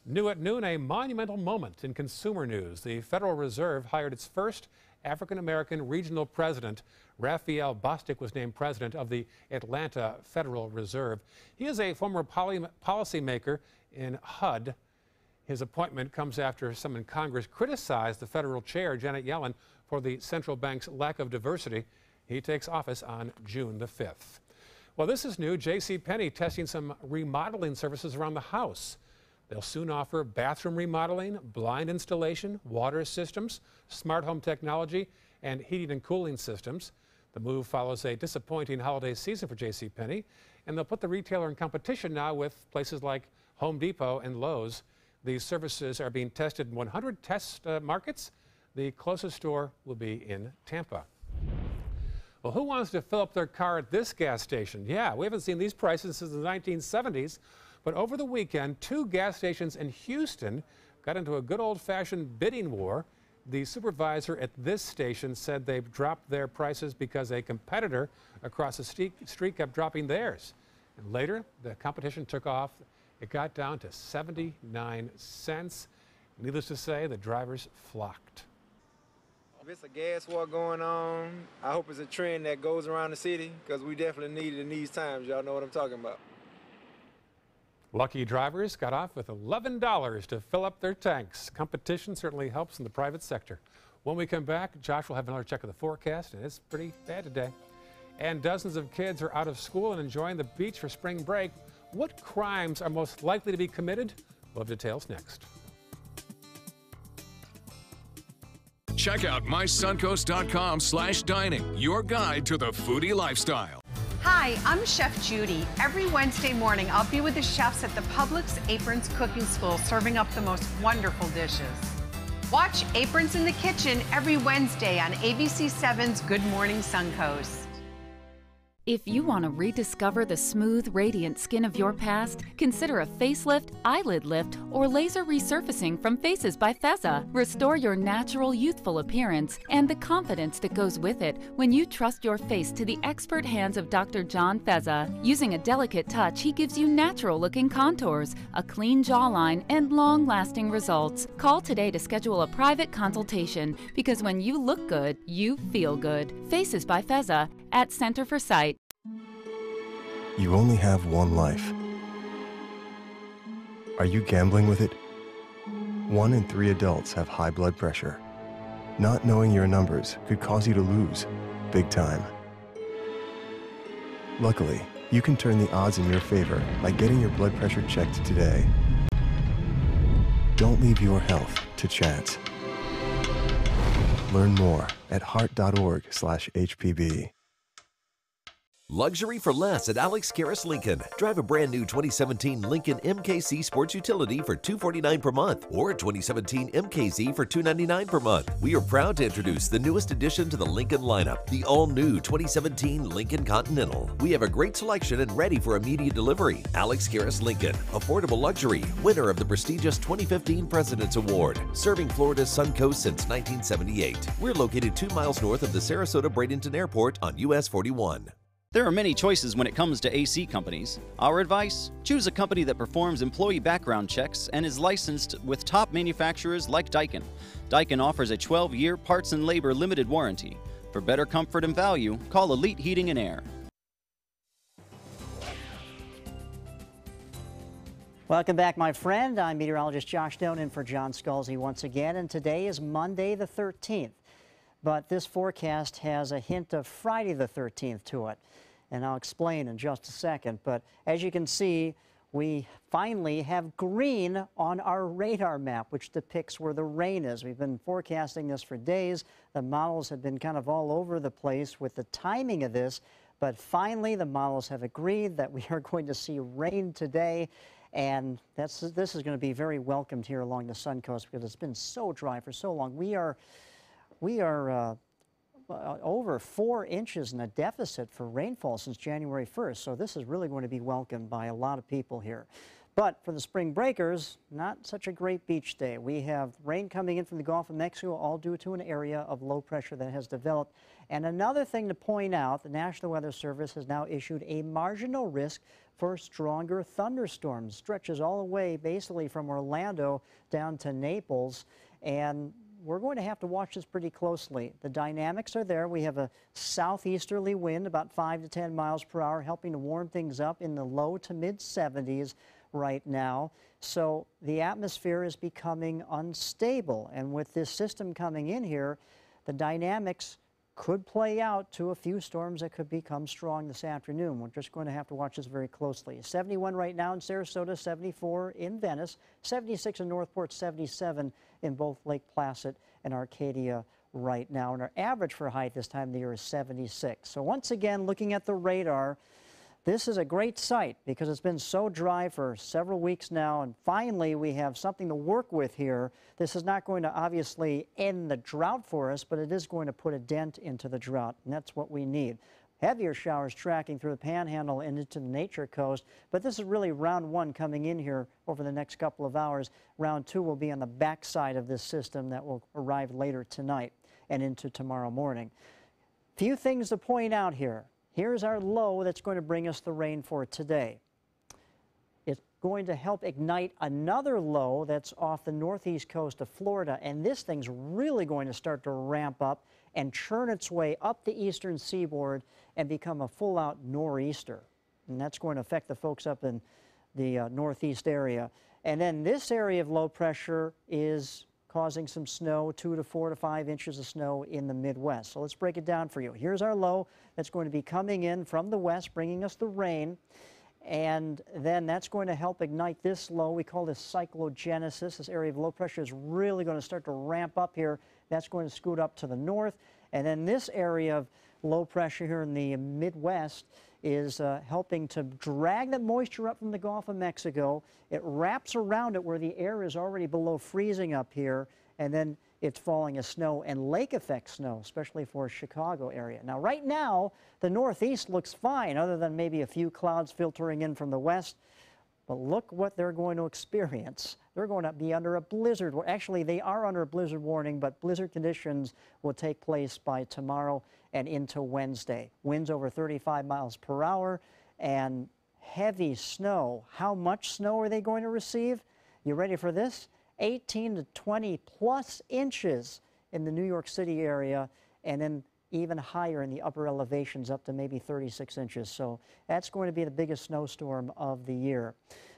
New at noon, a monumental moment in consumer news. The Federal Reserve hired its first African-American regional president. Raphael Bostic was named president of the Atlanta Federal Reserve. He is a former policymaker in HUD. His appointment comes after some in Congress criticized the federal chair, Janet Yellen, for the central bank's lack of diversity. He takes office on June the 5th. Well, this is new. JCPenney testing some remodeling services around the house. They'll soon offer bathroom remodeling, blind installation, water systems, smart home technology, and heating and cooling systems. The move follows a disappointing holiday season for JCPenney, and they'll put the retailer in competition now with places like Home Depot and Lowe's. These services are being tested in 100 test markets. The closest store will be in Tampa. Well, who wants to fill up their car at this gas station? Yeah, we haven't seen these prices since the 1970s. But over the weekend, 2 gas stations in Houston got into a good old-fashioned bidding war. The supervisor at this station said they've dropped their prices because a competitor across the street kept dropping theirs. And later, the competition took off. It got down to 79 cents. Needless to say, the drivers flocked. If it's a gas war going on, I hope it's a trend that goes around the city, because we definitely need it in these times. Y'all know what I'm talking about. Lucky drivers got off with $11 to fill up their tanks. Competition certainly helps in the private sector. When we come back, Josh will have another check of the forecast, and it's pretty bad today. And dozens of kids are out of school and enjoying the beach for spring break. What crimes are most likely to be committed? We'll have details next. Check out mysuncoast.com/dining, your guide to the foodie lifestyle. Hi, I'm Chef Judy. Every Wednesday morning, I'll be with the chefs at the Publix Aprons Cooking School serving up the most wonderful dishes. Watch Aprons in the Kitchen every Wednesday on ABC7's Good Morning Suncoast. If you want to rediscover the smooth, radiant skin of your past, consider a facelift, eyelid lift, or laser resurfacing from Faces by Feza. Restore your natural, youthful appearance and the confidence that goes with it when you trust your face to the expert hands of Dr. John Feza. Using a delicate touch, he gives you natural-looking contours, a clean jawline, and long-lasting results. Call today to schedule a private consultation, because when you look good, you feel good. Faces by Feza at Center for Sight. You only have one life. Are you gambling with it? 1 in 3 adults have high blood pressure. Not knowing your numbers could cause you to lose, big time. Luckily, you can turn the odds in your favor by getting your blood pressure checked today. Don't leave your health to chance. Learn more at heart.org/HPB. Luxury for less at Alex Karras Lincoln. Drive a brand new 2017 Lincoln MKZ Sports Utility for $249 per month, or a 2017 MKZ for $299 per month. We are proud to introduce the newest addition to the Lincoln lineup, the all-new 2017 Lincoln Continental. We have a great selection and ready for immediate delivery. Alex Karras Lincoln, affordable luxury, winner of the prestigious 2015 President's Award, serving Florida's Suncoast since 1978. We're located 2 miles north of the Sarasota-Bradenton Airport on US 41. There are many choices when it comes to AC companies. Our advice? Choose a company that performs employee background checks and is licensed with top manufacturers like Daikin. Daikin offers a 12-year parts and labor limited warranty. For better comfort and value, call Elite Heating and Air. Welcome back, my friend. I'm meteorologist Josh Stone in for John Scalzi once again, and today is Monday the 13th. But this forecast has a hint of Friday the 13th to it, and I'll explain in just a second. But as you can see, we finally have green on our radar map, which depicts where the rain is. We've been forecasting this for days. The models have been kind of all over the place with the timing of this, but finally the models have agreed that we are going to see rain today, and this is going to be very welcomed here along the Suncoast because it's been so dry for so long. We are over 4 inches in a deficit for rainfall since January 1st, so this is really going to be welcomed by a lot of people here. But for the spring breakers, not such a great beach day. We have rain coming in from the Gulf of Mexico, all due to an area of low pressure that has developed. And another thing to point out, the National Weather Service has now issued a marginal risk for stronger thunderstorms. Stretches all the way basically from Orlando down to Naples, and we're going to have to watch this pretty closely. The dynamics are there. We have a southeasterly wind, about 5 to 10 miles per hour, helping to warm things up in the low to mid 70s right now. So the atmosphere is becoming unstable. And with this system coming in here, the dynamics could play out to a few storms that could become strong this afternoon. We're just going to have to watch this very closely. 71 right now in Sarasota, 74 in Venice, 76 in Northport, 77 in both Lake Placid and Arcadia right now. And our average for height this time of the year is 76. So once again, looking at the radar, this is a great sight because it's been so dry for several weeks now, and finally we have something to work with here. This is not going to obviously end the drought for us, but it is going to put a dent into the drought, and that's what we need. Heavier showers tracking through the Panhandle and into the Nature Coast, but this is really round one coming in here over the next couple of hours. Round two will be on the backside of this system that will arrive later tonight and into tomorrow morning. Few things to point out here. Here's our low that's going to bring us the rain for today. It's going to help ignite another low that's off the northeast coast of Florida, and this thing's really going to start to ramp up and churn its way up the eastern seaboard and become a full-out nor'easter. And that's going to affect the folks up in the northeast area. And then this area of low pressure is causing some snow, 2 to 4 to 5 inches of snow in the Midwest. So let's break it down for you. Here's our low that's going to be coming in from the west, bringing us the rain. And then that's going to help ignite this low. We call this cyclogenesis. This area of low pressure is really going to start to ramp up here. That's going to scoot up to the north. And then this area of low pressure here in the Midwest is helping to drag that moisture up from the Gulf of Mexico. It wraps around it where the air is already below freezing up here, and then it's falling as snow and lake effect snow, especially for Chicago area. Now, right now, the northeast looks fine, other than maybe a few clouds filtering in from the west. But look what they're going to experience. They're going to be under a blizzard. Actually, they are under a blizzard warning, but blizzard conditions will take place by tomorrow and into Wednesday. Winds over 35 miles per hour and heavy snow. How much snow are they going to receive? You ready for this? 18 to 20 plus inches in the New York City area, and then even higher in the upper elevations, up to maybe 36 inches. So that's going to be the biggest snowstorm of the year.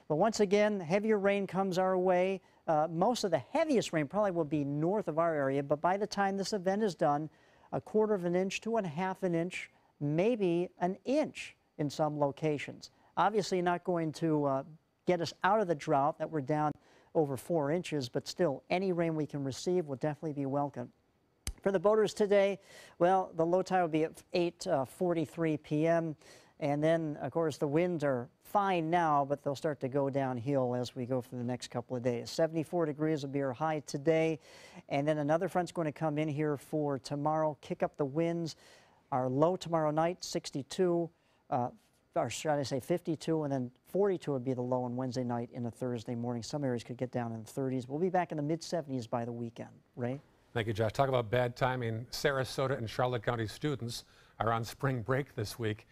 But once again, heavier rain comes our way. Most of the heaviest rain probably will be north of our area, but by the time this event is done, 1/4 of an inch to 1/2 an inch, maybe an inch in some locations. Obviously not going to get us out of the drought that we're down over 4 inches, but still any rain we can receive will definitely be welcome. For the boaters today, well, the low tide will be at 8:43 p.m. And then, of course, the winds are fine now, but they'll start to go downhill as we go for the next couple of days. 74 degrees will be our high today. And then another front's going to come in here for tomorrow, kick up the winds. Our low tomorrow night, 62, or should I say 52, and then 42 would be the low on Wednesday night into Thursday morning. Some areas could get down in the 30s. We'll be back in the mid-70s by the weekend. Ray? Thank you, Josh. Talk about bad timing. Sarasota and Charlotte County students are on spring break this week,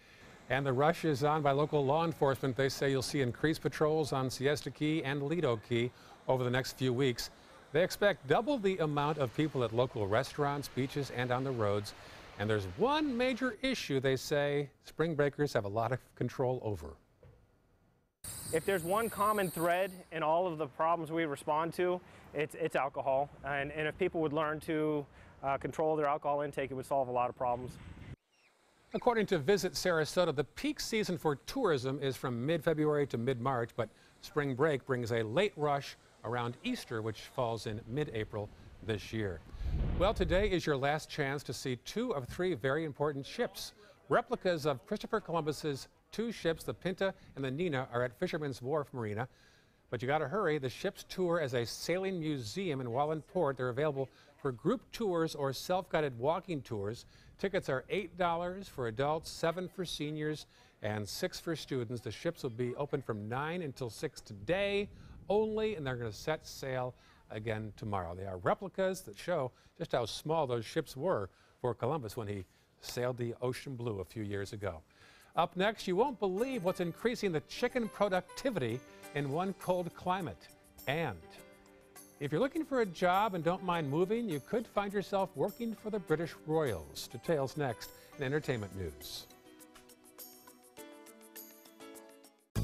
and the rush is on by local law enforcement. They say you'll see increased patrols on Siesta Key and Lido Key over the next few weeks. They expect double the amount of people at local restaurants, beaches, and on the roads. And there's one major issue they say spring breakers have a lot of control over. If there's one common thread in all of the problems we respond to, it's alcohol. And if people would learn to control their alcohol intake, it would solve a lot of problems. According to Visit Sarasota, the peak season for tourism is from mid-February to mid-March, but spring break brings a late rush around Easter, which falls in mid-April this year. Well, today is your last chance to see 2 of 3 very important ships. Replicas of Christopher Columbus's 2 ships, the Pinta and the Nina, are at Fisherman's Wharf Marina. But you got to hurry. The ships tour as a sailing museum, and while in port, they're available for group tours or self-guided walking tours. Tickets are $8 for adults, $7 for seniors, and $6 for students. The ships will be open from 9 until 6 today only, and they're going to set sail again tomorrow. They are replicas that show just how small those ships were for Columbus when he sailed the ocean blue a few years ago. Up next, you won't believe what's increasing the chicken productivity in one cold climate. And if you're looking for a job and don't mind moving, you could find yourself working for the British Royals. Details next in entertainment news.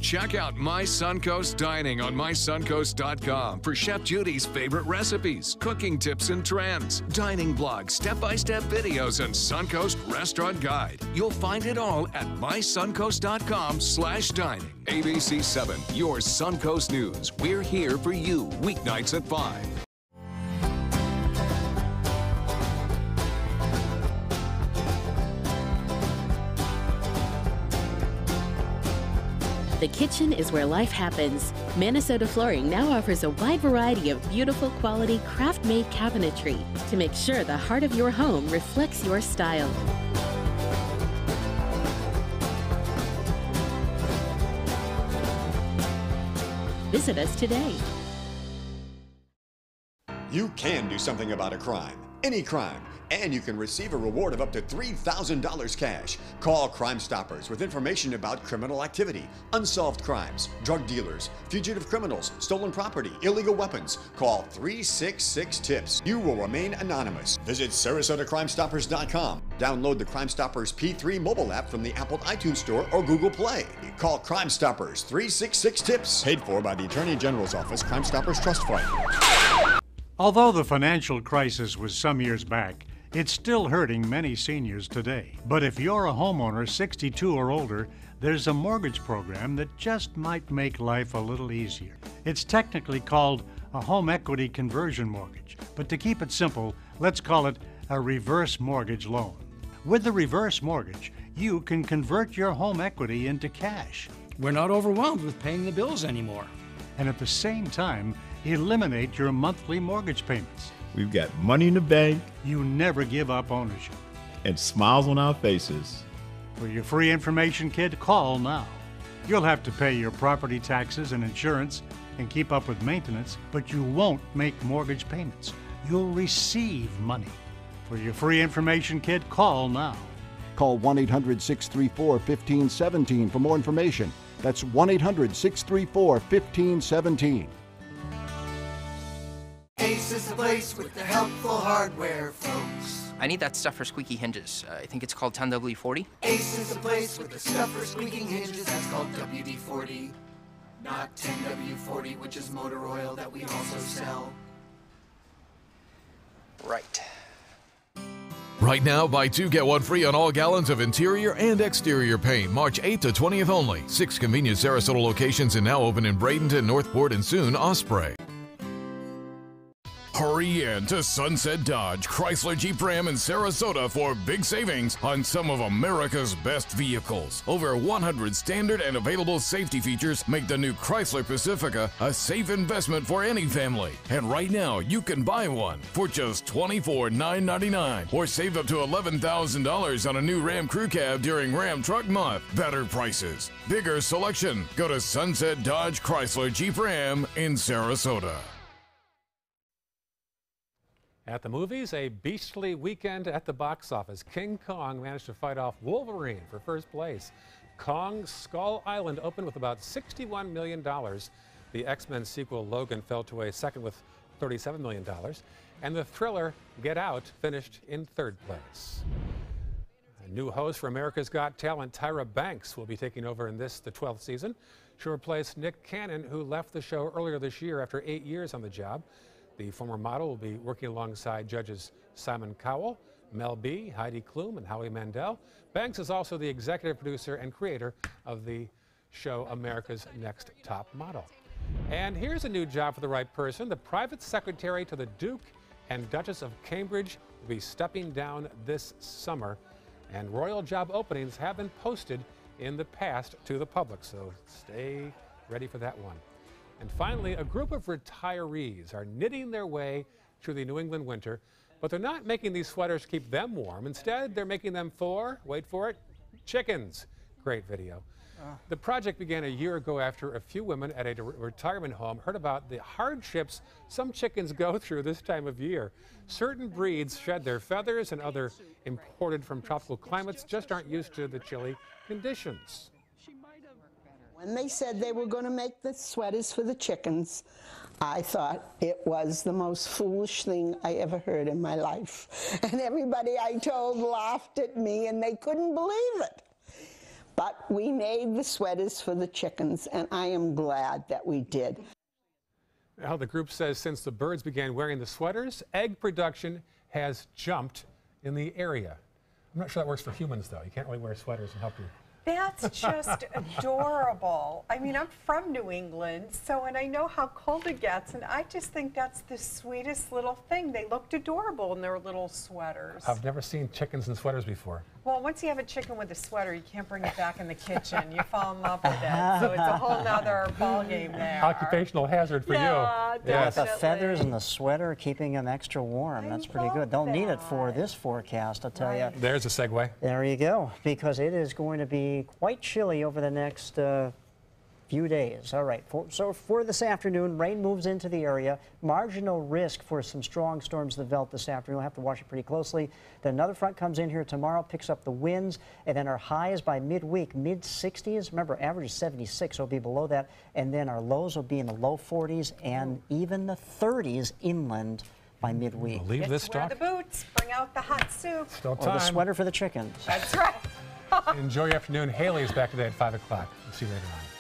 Check out My Suncoast Dining on mysuncoast.com for Chef Judy's favorite recipes, cooking tips and trends, dining blogs, step-by-step videos, and Suncoast Restaurant Guide. You'll find it all at mysuncoast.com/dining. ABC 7, your Suncoast News. We're here for you weeknights at 5. The kitchen is where life happens. Minnesota Flooring now offers a wide variety of beautiful quality craft-made cabinetry to make sure the heart of your home reflects your style. Visit us today. You can do something about a crime, any crime, and you can receive a reward of up to $3,000 cash. Call Crime Stoppers with information about criminal activity, unsolved crimes, drug dealers, fugitive criminals, stolen property, illegal weapons. Call 366-TIPS. You will remain anonymous. Visit SarasotaCrimeStoppers.com. Download the Crime Stoppers P3 mobile app from the Apple iTunes Store or Google Play. Call Crime Stoppers 366-TIPS. Paid for by the Attorney General's Office, Crime Stoppers Trust Fund. Although the financial crisis was some years back, it's still hurting many seniors today. But if you're a homeowner 62 or older, there's a mortgage program that just might make life a little easier. It's technically called a home equity conversion mortgage, but to keep it simple, let's call it a reverse mortgage loan. With the reverse mortgage, you can convert your home equity into cash. We're not overwhelmed with paying the bills anymore. And at the same time, eliminate your monthly mortgage payments. We've got money in the bank. You never give up ownership. And smiles on our faces. For your free information kit, call now. You'll have to pay your property taxes and insurance and keep up with maintenance, but you won't make mortgage payments. You'll receive money. For your free information kit, call now. Call 1-800-634-1517 for more information. That's 1-800-634-1517. Ace is the place with the helpful hardware, folks. I need that stuff for squeaky hinges. I think it's called 10W40. Ace is the place with the stuff for squeaking hinges. That's called WD-40. Not 10W40, which is motor oil that we also sell. Right. Right now, buy 2, get 1 free on all gallons of interior and exterior paint. March 8th to 20th only. 6 convenient Sarasota locations and now open in Bradenton, Northport, and soon Osprey. Hurry in to Sunset Dodge, Chrysler Jeep Ram in Sarasota for big savings on some of America's best vehicles. Over 100 standard and available safety features make the new Chrysler Pacifica a safe investment for any family. And right now, you can buy one for just $24,999 or save up to $11,000 on a new Ram Crew Cab during Ram Truck Month. Better prices, bigger selection. Go to Sunset Dodge Chrysler Jeep Ram in Sarasota. At the movies, a beastly weekend at the box office. King Kong managed to fight off Wolverine for first place. Kong Skull Island opened with about $61 million. The X-Men sequel Logan fell to a second with $37 million. And the thriller Get Out finished in third place. A new host for America's Got Talent, Tyra Banks, will be taking over in the 12th season. She'll replace Nick Cannon, who left the show earlier this year after 8 years on the job. The former model will be working alongside judges Simon Cowell, Mel B, Heidi Klum, and Howie Mandel. Banks is also the executive producer and creator of the show America's Next Top Model. And here's a new job for the right person. The private secretary to the Duke and Duchess of Cambridge will be stepping down this summer, and royal job openings have been posted in the past to the public, so stay ready for that one. And finally, a group of retirees are knitting their way through the New England winter, but they're not making these sweaters to keep them warm. Instead, they're making them for, wait for it, chickens. Great video. The project began a year ago after a few women at a retirement home heard about the hardships some chickens go through this time of year. Certain breeds shed their feathers, and other imported from tropical climates just aren't used to the chilly conditions. When they said they were going to make the sweaters for the chickens, I thought it was the most foolish thing I ever heard in my life. And everybody I told laughed at me, and they couldn't believe it. But we made the sweaters for the chickens, and I am glad that we did. Well, the group says since the birds began wearing the sweaters, egg production has jumped in the area. I'm not sure that works for humans, though. You can't really wear sweaters and help you. That's just adorable. I mean, I'm from New England, and I know how cold it gets, and I just think that's the sweetest little thing. They looked adorable in their little sweaters. I've never seen chickens in sweaters before. Well, once you have a chicken with a sweater, you can't bring it back in the kitchen. You fall in love with it, so it's a whole nother ballgame there. Occupational hazard for you. Yes, the feathers and the sweater keeping them extra warm. That's pretty good. They'll need it for this forecast, I'll tell you. There's a segue. There you go, because it is going to be quite chilly over the next few days. All right, so for this afternoon, rain moves into the area. Marginal risk for some strong storms to develop this afternoon. We'll have to watch it pretty closely. Then another front comes in here tomorrow, picks up the winds, and then our highs by midweek, mid-60s. Remember, average is 76, so it'll be below that. And then our lows will be in the low 40s and even the 30s inland by midweek. We'll leave this talk. Wear the boots, bring out the hot soup. Still or the sweater for the chickens. That's right. Enjoy your afternoon. Haley is back today at 5 o'clock. We'll see you later on.